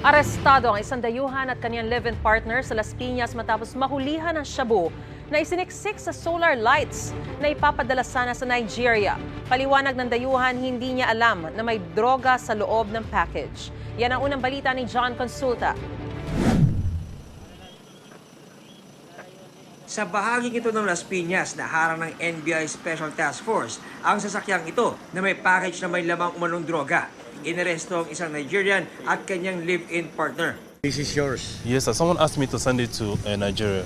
Arestado ang isang dayuhan at kanyang live-in partner sa Las Piñas matapos mahulihan ng shabu na isiniksik sa solar lights na ipapadala sana sa Nigeria. Paliwanag ng dayuhan, hindi niya alam na may droga sa loob ng package. Yan ang unang balita ni John Consulta. Sa bahaging ito ng Las Piñas na harang ng NBI Special Task Force ang sasakyang ito na may package na may lamang umanong droga. Inaresto ang isang Nigerian at kanyang live-in partner. This is yours. Yes, sir. Someone asked me to send it to Nigeria.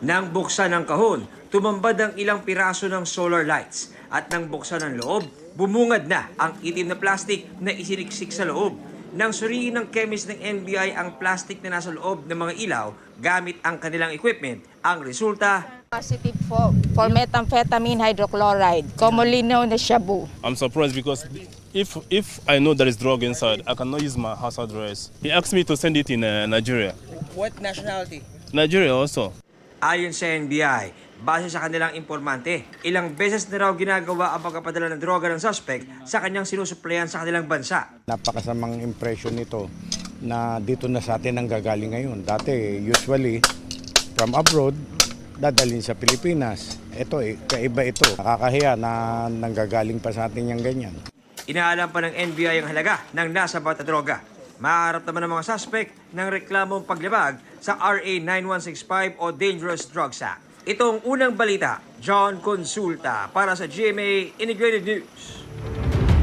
Nang buksan ang kahon, tumambad ang ilang piraso ng solar lights at nang buksan ang loob, bumungad na ang itim na plastic na isiniksik sa loob. Nang suriin ng chemist ng NBI ang plastic na nasa loob ng mga ilaw gamit ang kanilang equipment, ang resulta, Positive for methamphetamine hydrochloride, commonly known as shabu. I'm surprised because if I know there is drug inside, I cannot use my house address. He asked me to send it in Nigeria. What nationality? Nigeria also. ayon sa NBI, base sa kanilang informante, ilang beses na raw ginagawa ang pagpapadala ng droga ng suspect sa kanyang sinusuplayan sa kanilang bansa. Napakasamang impression nito na dito na sa atin ang gagaling ngayon. Dati, usually, from abroad, dadalhin sa Pilipinas. Ito, kaiba ito. Nakakahiya na nanggagaling pa sa atin yung ganyan. Inaalam pa ng NBI ang halaga ng nasabat na droga. Maharap naman ng mga suspect ng reklamong paglabag sa RA 9165 o Dangerous Drugs Act. Itong unang balita, John Consulta para sa GMA Integrated News.